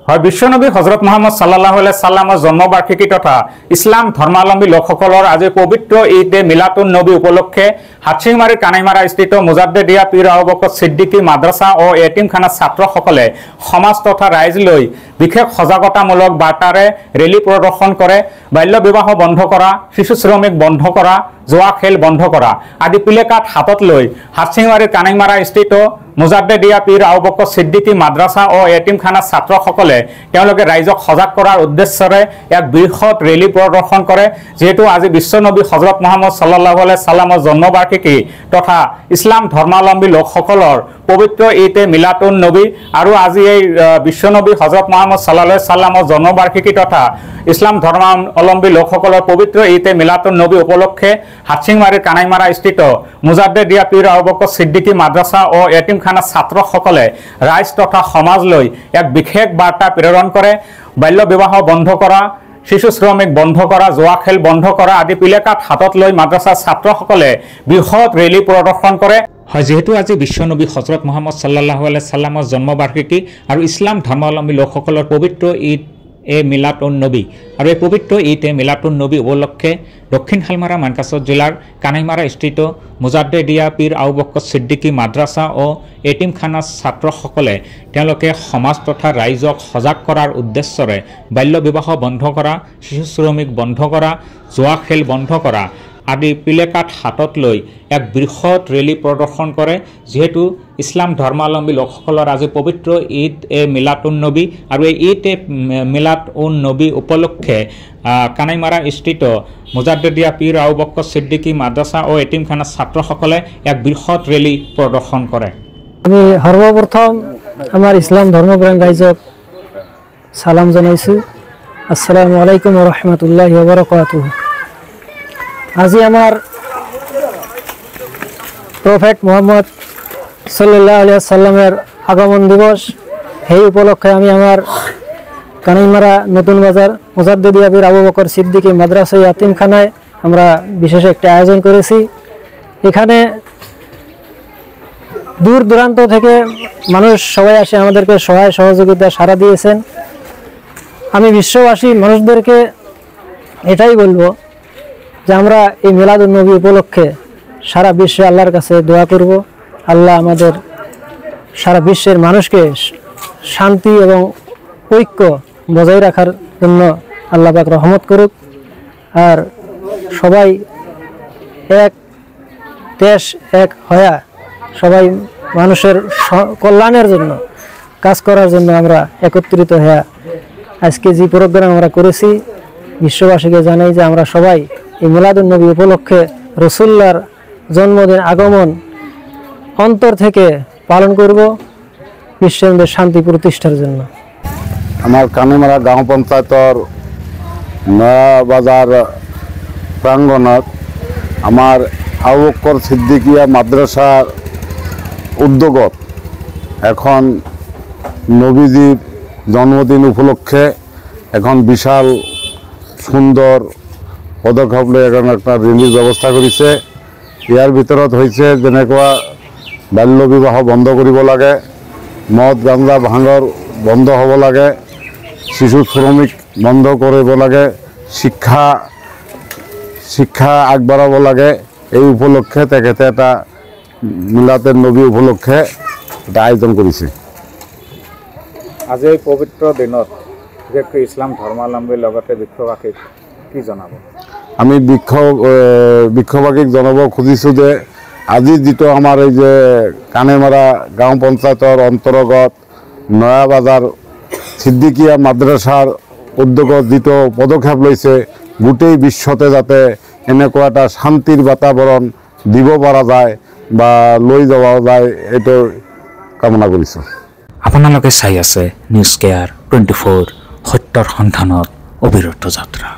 হয় বিশ্বনবী হজৰত মোহাম্মদ সাল্লাল্লাহু আলাইহি সাল্লামৰ জন্মবাৰ্ষিকী তথা ইছলাম ধৰ্মাৱলম্বী লোকসকলৰ আজি পবিত্ৰ ঈদ মিলাদুন নবী উপলক্ষে হাটশিঙিমাৰীৰ কানাইমাৰা স্থিত মুজাদ্দেদিয়া পীৰ আবু বকৰ ছিদ্দিকী মাদ্ৰাছা ও এতিমখানাৰ ছাত্ৰসকলে সমাজ তথা ৰাইজ লৈ বিশেষ সজাগতামূলক বাৰ্তাৰে ৰেলী প্ৰদৰ্শন কৰে। বাল্য বিবাহ বন্ধ কৰা, শিশু শ্ৰমিক বন্ধ কৰা, জুৱা খেল বন্ধ কৰা আদি প্লেকাৰ্ড হাতত লৈ হাটশিঙিমাৰীৰ কানাইমাৰা স্থিত মুজাদ্দেদিয়া পীৰ আবু বকৰ ছিদ্দিকী মাদ্ৰাছা ও এতিমখানাৰ ছাত্ৰসকলে তেওঁলোকে ৰাইজক সজাগ কৰাৰ উদ্দেশ্যৰে এক বৃহৎ ৰেলী প্ৰদৰ্শন কৰে। যেহেতু আজি বিশ্বনবী হজৰত মোহাম্মদ সাল্লাল্লাহু আলাইহি সাল্লামৰ জন্মবাৰ্ষিকী তথা ইছলাম ধৰ্মাৱলম্বী লোকসকলৰ পবিত্ৰ ঈদ মিলাদুন নবী আৰু আজি এই বিশ্বনবী হজৰত মোহাম্মদ সাল্লাল্লাহু আলাইহি সাল্লামৰ জন্মবাৰ্ষিকী তথা ইছলাম ধৰ্মাৱলম্বী লোকসকলৰ পবিত্ৰ ঈদ মিলাদুন নবী উপলক্ষে হাটশিঙিমাৰীৰ কানাইমাৰা স্থিত মুজাদ্দেদিয়া পীৰ আবু বকৰ ছিদ্দিকী মাদ্ৰাছা ও এতিমখানাৰ ছাত্ৰসকলে ৰাইজ তথা সমাজলৈ এক বিশেষ বাৰ্তা প্ৰেৰণ কৰে। বাল্য বিবাহ বন্ধ কৰা, শিশু শ্ৰমিক বন্ধ কৰা, জুৱা খেল বন্ধ কৰা আদি প্লেকাৰ্ড হাতত লৈ মাদ্ৰাছাৰ ছাত্ৰসকলে বৃহৎ ৰেলী প্ৰদৰ্শন কৰে। হয়, যেহেতু আজি বিশ্বনবী হজৰত মোহাম্মদ সাল্লাল্লাহু আলাইহি সাল্লামৰ জন্মবাৰ্ষিকী আৰু ইছলাম ধৰ্মাৱলম্বী লোকসকলৰ পবিত্ৰ ঈদ মিলাদুন নবী আৰু এই পবিত্ৰ ঈদ মিলাদুন নবী উপলক্ষে দক্ষিণ শালমাৰা মানকাছৰ জিলাৰ কানাইমাৰা স্থিত মুজাদ্দেদিয়া পীৰ আবু বকৰ ছিদ্দিকী মাদ্ৰাছা ও এতিমখানাৰ ছাত্ৰসকলে তেওঁলোকে সমাজ তথা ৰাইজক সজাগ কৰাৰ উদ্দেশ্যৰে বাল্য বিবাহ বন্ধ কৰা, শিশু শ্ৰমিক বন্ধ কৰা, জুৱা খেল বন্ধ কৰা আদি প্লেকাৰ্ড হাতত লৈ এক বৃহৎ ৰেলী প্ৰদৰ্শন কৰে। যেহেতু ইছলাম ধৰ্মাৱলম্বী লোকসকলৰ আজি পবিত্ৰ ঈদ মিলাদুন নবী আৰু এই ঈদ মিলাদুন নবী উপলক্ষে কানাইমাৰা স্থিত মুজাদ্দেদিয়া পীৰ আবু বকৰ ছিদ্দিকী মাদ্ৰাছা ও এতিমখানাৰ ছাত্ৰসকলে এক বৃহৎ ৰেলী প্ৰদৰ্শন কৰে। আমি সৰ্বপ্ৰথম আমাৰ ইছলাম ধৰ্মপ্ৰাণ ৰাইজক সালাম জনাইছোঁ। আসসালামু আলাইকুম ওয়া রাহমাতুল্লাহি ওয়া বারাকাতুহু। আজি আমার প্রফেট মোহাম্মদ সাল্লাল্লাহু আলাইহি সাল্লামের আগমন দিবস। সেই উপলক্ষে আমি আমার কানাইমারা নতুন বাজার মুজাদ্দেদিয়া পীর আবু বকর ছিদ্দিকী মাদ্রাসা এতিমখানায় আমরা বিশেষ একটা আয়োজন করেছি। এখানে দূর দূরান্ত থেকে মানুষ সবাই আসে আমাদেরকে সহায় সহযোগিতা সাড়া দিয়েছেন। আমি বিশ্ববাসী মানুষদেরকে এটাই বলবো যে আমরা এই মিলাদুন নবী উপলক্ষে সারা বিশ্বে আল্লাহর কাছে দোয়া করব। আল্লাহ আমাদের সারা বিশ্বের মানুষকে শান্তি এবং ঐক্য বজায় রাখার জন্য আল্লাহ পাক রহমত করুক। আর সবাই এক দেশ এক হয়া সবাই মানুষের কল্যাণের জন্য কাজ করার জন্য আমরা একত্রিত হয়ে আজকে যে প্রোগ্রাম আমরা করেছি বিশ্ববাসীকে জানাই যে আমরা সবাই এই মিলাদুন নবী উপলক্ষে রাসূলুল্লাহর জন্মদিন আগমন অন্তর থেকে পালন করব বিশ্বের শান্তি প্রতিষ্ঠার জন্য। আমার কানাইমারা গাঁও পঞ্চায়েতৰ নয়া বাজার প্রাঙ্গণত আমার আবু বকর ছিদ্দিকিয়া মাদ্রাসার উদ্যোগত এখন নবীজির জন্মদিন উপলক্ষে এখন বিশাল সুন্দর পদক্ষেপ লৈ এখন একটা ৰেলীৰ ব্যৱস্থা কৰিছে। ইয়াৰ ভিতৰত হৈছে যেনেকুৱা বাল্য বিবাহ বন্ধ কৰিব লাগে, মদ গাঞ্জা ভাঙৰ বন্ধ হ'ব লাগে, শিশু শ্ৰমিক বন্ধ কৰিব লাগে, শিক্ষা আগবঢ়াব লাগে। এই উপলক্ষে তেখেতে এটা মিলাদুন নবী উপলক্ষে এটা আয়োজন কৰিছে। আজি এই পবিত্ৰ দিনত বিশেষকৈ ইছলাম ধৰ্মাৱলম্বীৰ লগতে বিশ্ববাসীক কি জনাব? আমি বিশ্ববাসীক জনাব খুজিছোঁ যে আজি যিটো আমাৰ এই যে কানাইমাৰা গাঁও পঞ্চায়তৰ অন্তৰ্গত নয়া বাজাৰ ছিদ্দিকিয়া মাদ্ৰাছাৰ উদ্যোগত যিটো পদক্ষেপ লৈছে গোটেই বিশ্বতে যাতে এনেকুৱা এটা শান্তিৰ বাতাবৰণ দিব পৰা যায় বা লৈ যাব যায় এইটো কামনা কৰিছোঁ। আপোনালোকে চাই আছে নিউজ কেয়াৰ 24 সত্যৰ সন্ধানত অবিৰত যাত্ৰা।